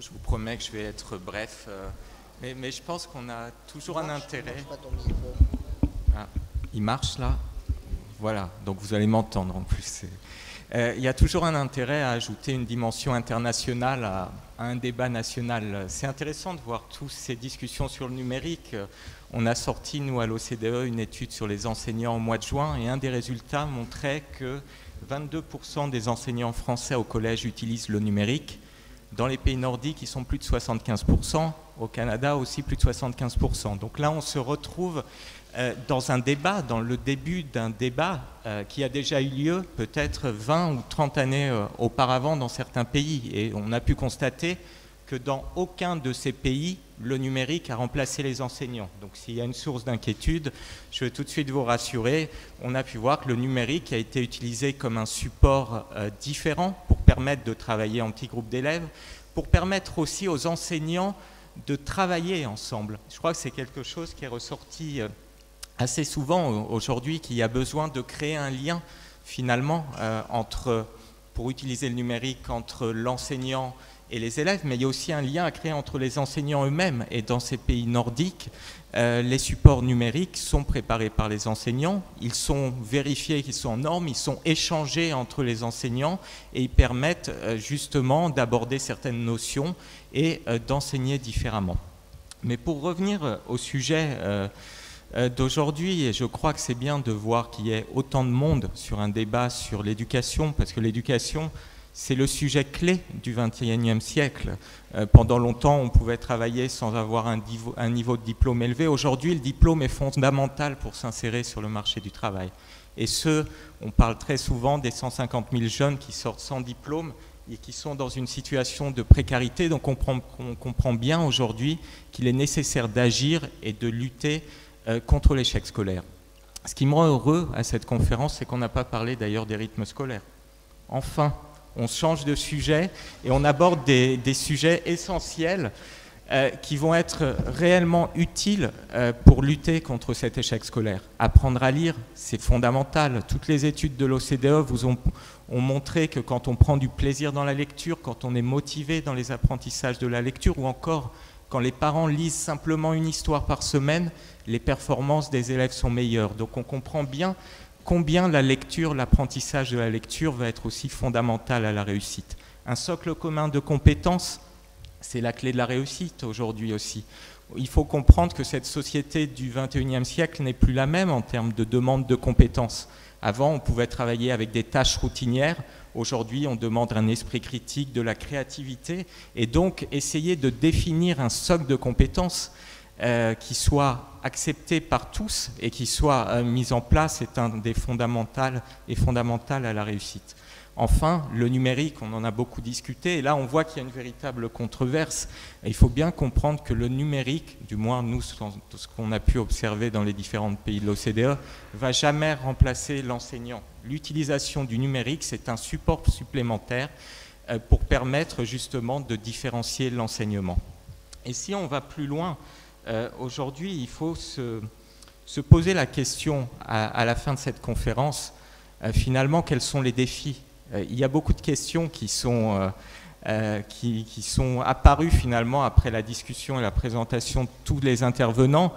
Je vous promets que je vais être bref, mais je pense qu'on a toujours un intérêt. Ah, il marche là? Voilà, donc vous allez m'entendre en plus. Il y a toujours un intérêt à ajouter une dimension internationale à un débat national. C'est intéressant de voir toutes ces discussions sur le numérique. On a sorti, nous, à l'OCDE, une étude sur les enseignants au mois de juin, et un des résultats montrait que 22% des enseignants français au collège utilisent le numérique. Dans les pays nordiques, ils sont plus de 75%. Au Canada aussi, plus de 75%. Donc là, on se retrouve dans un débat, dans le début d'un débat qui a déjà eu lieu peut-être 20 ou 30 années auparavant dans certains pays. Et on a pu constater que dans aucun de ces pays, le numérique a remplacé les enseignants. Donc s'il y a une source d'inquiétude, je veux tout de suite vous rassurer. On a pu voir que le numérique a été utilisé comme un support différent pour permettre de travailler en petits groupes d'élèves, pour permettre aussi aux enseignants de travailler ensemble. Je crois que c'est quelque chose qui est ressorti assez souvent aujourd'hui, qu'il y a besoin de créer un lien finalement pour utiliser le numérique entre l'enseignant et les élèves, mais il y a aussi un lien à créer entre les enseignants eux-mêmes. Et dans ces pays nordiques, les supports numériques sont préparés par les enseignants, ils sont vérifiés qu'ils sont en normes, ils sont échangés entre les enseignants et ils permettent justement d'aborder certaines notions et d'enseigner différemment. Mais pour revenir au sujet d'aujourd'hui, et je crois que c'est bien de voir qu'il y ait autant de monde sur un débat sur l'éducation, parce que l'éducation, c'est le sujet clé du XXIe siècle. Pendant longtemps, on pouvait travailler sans avoir un niveau de diplôme élevé. Aujourd'hui, le diplôme est fondamental pour s'insérer sur le marché du travail. Et on parle très souvent des 150 000 jeunes qui sortent sans diplôme et qui sont dans une situation de précarité. Donc on comprend bien aujourd'hui qu'il est nécessaire d'agir et de lutter contre l'échec scolaire. Ce qui me rend heureux à cette conférence, c'est qu'on n'a pas parlé d'ailleurs des rythmes scolaires. Enfin, on change de sujet et on aborde des sujets essentiels qui vont être réellement utiles pour lutter contre cet échec scolaire. Apprendre à lire, c'est fondamental. Toutes les études de l'OCDE ont montré que quand on prend du plaisir dans la lecture, quand on est motivé dans les apprentissages de la lecture, ou encore quand les parents lisent simplement une histoire par semaine, les performances des élèves sont meilleures. Donc on comprend bien combien la lecture, l'apprentissage de la lecture va être aussi fondamental à la réussite. Un socle commun de compétences, c'est la clé de la réussite aujourd'hui aussi. Il faut comprendre que cette société du XXIe siècle n'est plus la même en termes de demande de compétences. Avant, on pouvait travailler avec des tâches routinières. Aujourd'hui, on demande un esprit critique, de la créativité, et donc essayer de définir un socle de compétences qui soit accepté par tous et qui soit mis en place est un des fondamentales à la réussite. Enfin, le numérique, on en a beaucoup discuté, et là on voit qu'il y a une véritable controverse. Et il faut bien comprendre que le numérique, du moins nous, ce qu'on a pu observer dans les différents pays de l'OCDE, va jamais remplacer l'enseignant. L'utilisation du numérique, c'est un support supplémentaire pour permettre justement de différencier l'enseignement. Et si on va plus loin, aujourd'hui, il faut se poser la question à la fin de cette conférence, finalement, quels sont les défis? Il y a beaucoup de questions qui sont apparues finalement après la discussion et la présentation de tous les intervenants.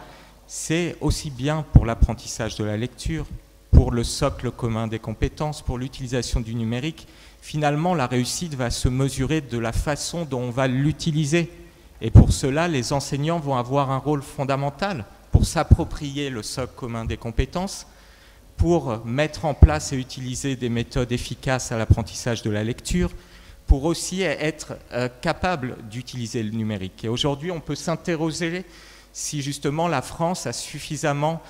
C'est aussi bien pour l'apprentissage de la lecture, pour le socle commun des compétences, pour l'utilisation du numérique. Finalement, la réussite va se mesurer de la façon dont on va l'utiliser. Et pour cela, les enseignants vont avoir un rôle fondamental pour s'approprier le socle commun des compétences, pour mettre en place et utiliser des méthodes efficaces à l'apprentissage de la lecture, pour aussi être capable d'utiliser le numérique. Et aujourd'hui, on peut s'interroger si justement la France a suffisamment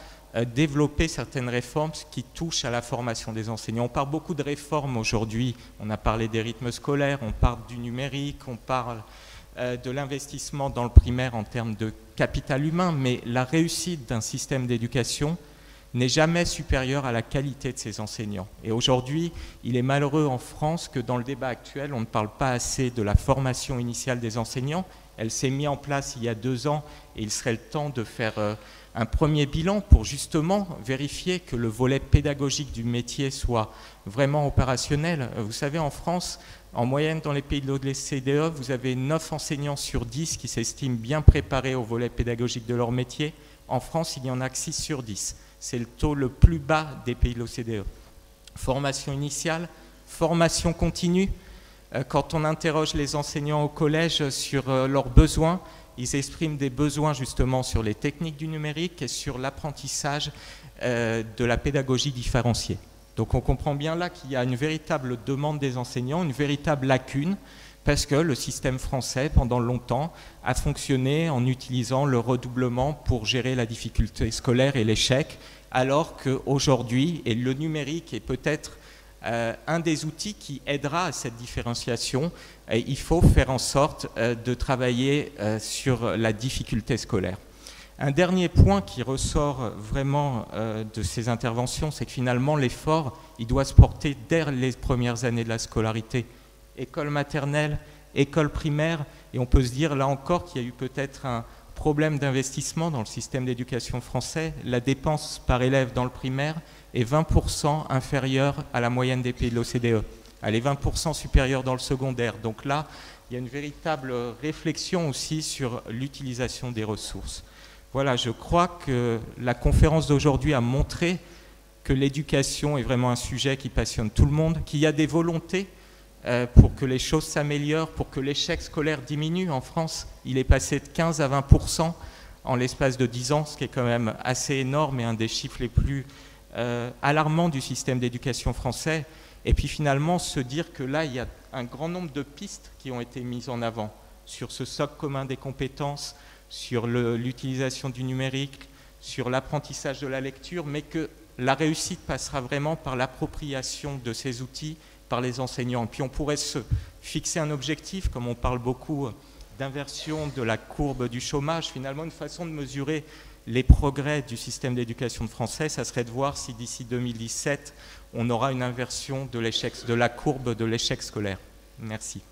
développé certaines réformes qui touchent à la formation des enseignants. On parle beaucoup de réformes aujourd'hui, on a parlé des rythmes scolaires, on parle du numérique, on parle de l'investissement dans le primaire en termes de capital humain, mais la réussite d'un système d'éducation n'est jamais supérieure à la qualité de ses enseignants. Et aujourd'hui, il est malheureux en France que dans le débat actuel, on ne parle pas assez de la formation initiale des enseignants. Elle s'est mise en place il y a 2 ans et il serait le temps de faire un premier bilan pour justement vérifier que le volet pédagogique du métier soit vraiment opérationnel. Vous savez, en France, en moyenne dans les pays de l'OCDE, vous avez 9 enseignants sur 10 qui s'estiment bien préparés au volet pédagogique de leur métier. En France, il n'y en a que 6 sur 10. C'est le taux le plus bas des pays de l'OCDE. Formation initiale, formation continue. Quand on interroge les enseignants au collège sur leurs besoins, ils expriment des besoins justement sur les techniques du numérique et sur l'apprentissage de la pédagogie différenciée. Donc on comprend bien là qu'il y a une véritable demande des enseignants, une véritable lacune, parce que le système français, pendant longtemps, a fonctionné en utilisant le redoublement pour gérer la difficulté scolaire et l'échec, alors qu'aujourd'hui, et le numérique est peut-être un des outils qui aidera à cette différenciation, il faut faire en sorte de travailler sur la difficulté scolaire. Un dernier point qui ressort vraiment de ces interventions, c'est que finalement l'effort, il doit se porter dès les premières années de la scolarité. École maternelle, école primaire, et on peut se dire là encore qu'il y a eu peut-être un problème d'investissement dans le système d'éducation français. La dépense par élève dans le primaire est 20% inférieure à la moyenne des pays de l'OCDE. Elle est 20% supérieure dans le secondaire. Donc là, il y a une véritable réflexion aussi sur l'utilisation des ressources. Voilà, je crois que la conférence d'aujourd'hui a montré que l'éducation est vraiment un sujet qui passionne tout le monde, qu'il y a des volontés pour que les choses s'améliorent, pour que l'échec scolaire diminue. En France, il est passé de 15 à 20% en l'espace de 10 ans, ce qui est quand même assez énorme et un des chiffres les plus alarmants du système d'éducation français. Et puis finalement, se dire que là, il y a un grand nombre de pistes qui ont été mises en avant sur ce socle commun des compétences, sur l'utilisation du numérique, sur l'apprentissage de la lecture, mais que la réussite passera vraiment par l'appropriation de ces outils par les enseignants. Et puis on pourrait se fixer un objectif, comme on parle beaucoup d'inversion de la courbe du chômage. Finalement, une façon de mesurer les progrès du système d'éducation français, ça serait de voir si d'ici 2017, on aura une inversion de la courbe de l'échec scolaire. Merci.